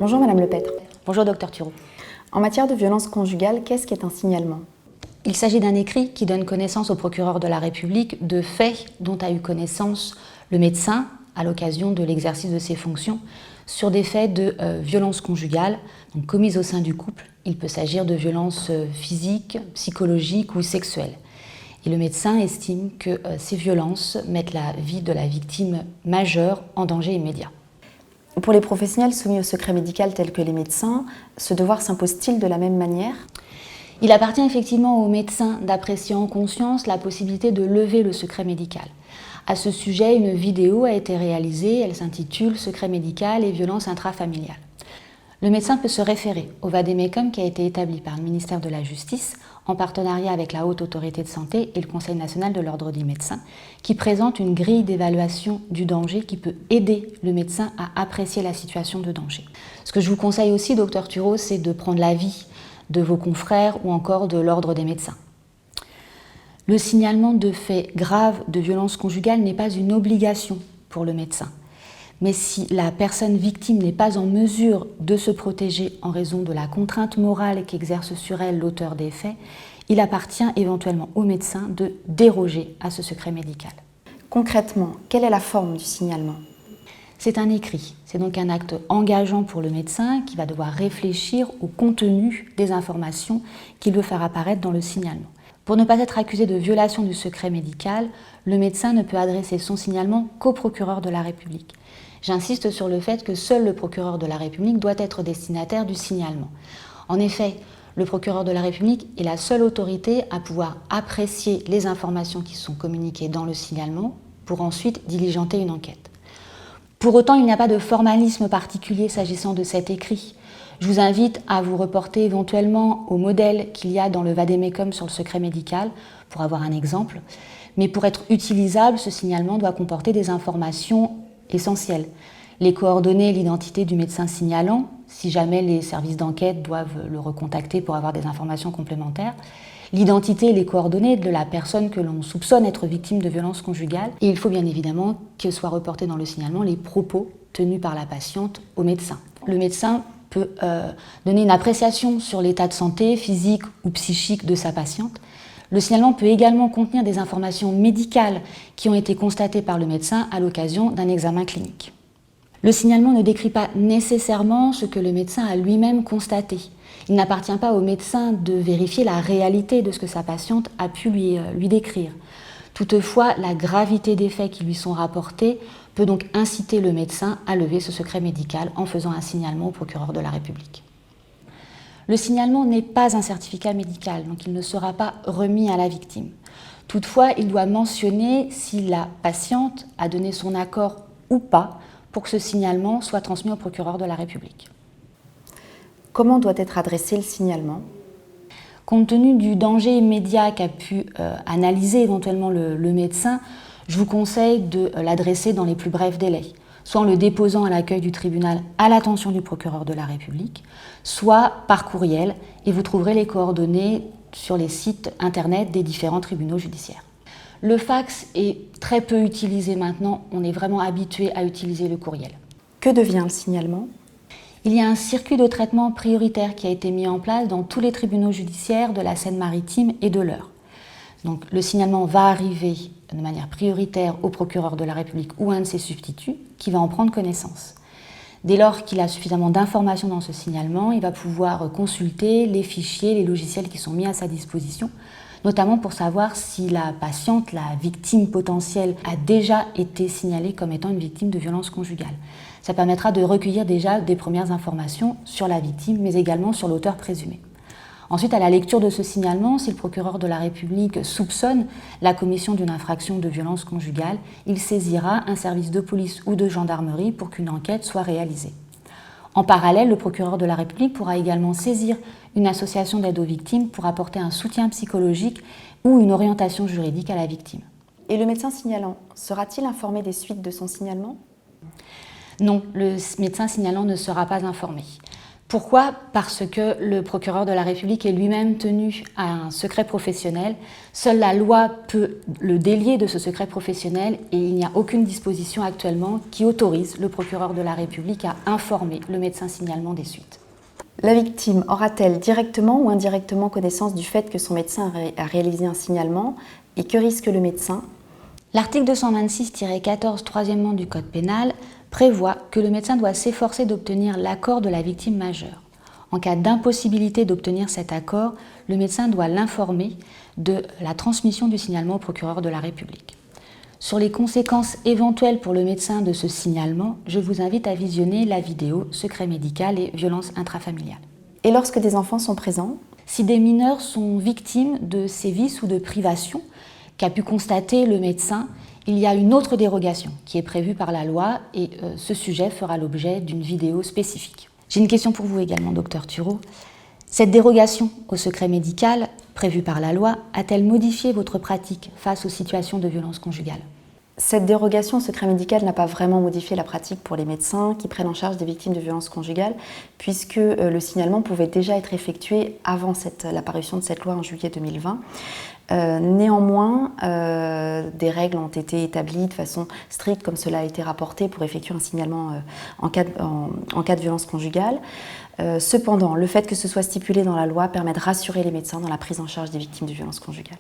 Bonjour Madame Lepêtre. Bonjour Docteur Thureau. En matière de violence conjugale, qu'est-ce qu'est un signalement? Il s'agit d'un écrit qui donne connaissance au procureur de la République de faits dont a eu connaissance le médecin à l'occasion de l'exercice de ses fonctions sur des faits de violence conjugale donc commises au sein du couple. Il peut s'agir de violences physiques, psychologiques ou sexuelles. Et le médecin estime que ces violences mettent la vie de la victime majeure en danger immédiat. Pour les professionnels soumis au secret médical tels que les médecins, ce devoir s'impose-t-il de la même manière? Il appartient effectivement aux médecins d'apprécier en conscience la possibilité de lever le secret médical. À ce sujet, une vidéo a été réalisée, elle s'intitule « Secret médical et violences intrafamiliales ». Le médecin peut se référer au vade-mecum qui a été établi par le ministère de la Justice en partenariat avec la Haute Autorité de Santé et le Conseil national de l'Ordre des médecins, qui présente une grille d'évaluation du danger qui peut aider le médecin à apprécier la situation de danger. Ce que je vous conseille aussi, Docteur Thureau, c'est de prendre l'avis de vos confrères ou encore de l'Ordre des médecins. Le signalement de faits graves de violence conjugale n'est pas une obligation pour le médecin. Mais si la personne victime n'est pas en mesure de se protéger en raison de la contrainte morale qu'exerce sur elle l'auteur des faits, il appartient éventuellement au médecin de déroger à ce secret médical. Concrètement, quelle est la forme du signalement? C'est un écrit, c'est donc un acte engageant pour le médecin qui va devoir réfléchir au contenu des informations qu'il veut faire apparaître dans le signalement. Pour ne pas être accusé de violation du secret médical, le médecin ne peut adresser son signalement qu'au procureur de la République. J'insiste sur le fait que seul le procureur de la République doit être destinataire du signalement. En effet, le procureur de la République est la seule autorité à pouvoir apprécier les informations qui sont communiquées dans le signalement pour ensuite diligenter une enquête. Pour autant, il n'y a pas de formalisme particulier s'agissant de cet écrit. Je vous invite à vous reporter éventuellement au modèle qu'il y a dans le vade-mecum sur le secret médical pour avoir un exemple. Mais pour être utilisable, ce signalement doit comporter des informations essentielles. Les coordonnées et l'identité du médecin signalant, si jamais les services d'enquête doivent le recontacter pour avoir des informations complémentaires. L'identité et les coordonnées de la personne que l'on soupçonne être victime de violences conjugales. Et il faut bien évidemment que soient reportés dans le signalement les propos tenus par la patiente au médecin. Le médecin peut donner une appréciation sur l'état de santé physique ou psychique de sa patiente. Le signalement peut également contenir des informations médicales qui ont été constatées par le médecin à l'occasion d'un examen clinique. Le signalement ne décrit pas nécessairement ce que le médecin a lui-même constaté. Il n'appartient pas au médecin de vérifier la réalité de ce que sa patiente a pu lui décrire. Toutefois, la gravité des faits qui lui sont rapportés peut donc inciter le médecin à lever ce secret médical en faisant un signalement au procureur de la République. Le signalement n'est pas un certificat médical, donc il ne sera pas remis à la victime. Toutefois, il doit mentionner si la patiente a donné son accord ou pas pour que ce signalement soit transmis au procureur de la République. Comment doit être adressé le signalement? Compte tenu du danger immédiat qu'a pu analyser éventuellement le médecin, je vous conseille de l'adresser dans les plus brefs délais, soit en le déposant à l'accueil du tribunal à l'attention du procureur de la République, soit par courriel, et vous trouverez les coordonnées sur les sites internet des différents tribunaux judiciaires. Le fax est très peu utilisé maintenant, on est vraiment habitué à utiliser le courriel. Que devient le signalement? Il y a un circuit de traitement prioritaire qui a été mis en place dans tous les tribunaux judiciaires de la Seine-Maritime et de l'Eure. Donc le signalement va arriver de manière prioritaire au procureur de la République ou un de ses substituts qui va en prendre connaissance. Dès lors qu'il a suffisamment d'informations dans ce signalement, il va pouvoir consulter les fichiers, les logiciels qui sont mis à sa disposition, notamment pour savoir si la patiente, la victime potentielle, a déjà été signalée comme étant une victime de violence conjugale. Ça permettra de recueillir déjà des premières informations sur la victime, mais également sur l'auteur présumé. Ensuite, à la lecture de ce signalement, si le procureur de la République soupçonne la commission d'une infraction de violence conjugale, il saisira un service de police ou de gendarmerie pour qu'une enquête soit réalisée. En parallèle, le procureur de la République pourra également saisir une association d'aide aux victimes pour apporter un soutien psychologique ou une orientation juridique à la victime. Et le médecin signalant sera-t-il informé des suites de son signalement? Non, le médecin signalant ne sera pas informé. Pourquoi? Parce que le procureur de la République est lui-même tenu à un secret professionnel. Seule la loi peut le délier de ce secret professionnel et il n'y a aucune disposition actuellement qui autorise le procureur de la République à informer le médecin signalement des suites. La victime aura-t-elle directement ou indirectement connaissance du fait que son médecin a réalisé un signalement et que risque le médecin? L'article 226-14, troisièmement du Code pénal, prévoit que le médecin doit s'efforcer d'obtenir l'accord de la victime majeure. En cas d'impossibilité d'obtenir cet accord, le médecin doit l'informer de la transmission du signalement au procureur de la République. Sur les conséquences éventuelles pour le médecin de ce signalement, je vous invite à visionner la vidéo « Secret médical et violences intrafamiliales ». Et lorsque des enfants sont présents? Si des mineurs sont victimes de sévices ou de privations qu'a pu constater le médecin, il y a une autre dérogation qui est prévue par la loi et ce sujet fera l'objet d'une vidéo spécifique. J'ai une question pour vous également, docteur Thureau. Cette dérogation au secret médical prévue par la loi a-t-elle modifié votre pratique face aux situations de violence conjugale? Cette dérogation au secret médical n'a pas vraiment modifié la pratique pour les médecins qui prennent en charge des victimes de violences conjugales, puisque le signalement pouvait déjà être effectué avant l'apparition de cette loi en juillet 2020. Néanmoins, des règles ont été établies de façon stricte, comme cela a été rapporté, pour effectuer un signalement en cas de violence conjugale. Cependant, le fait que ce soit stipulé dans la loi permet de rassurer les médecins dans la prise en charge des victimes de violences conjugales.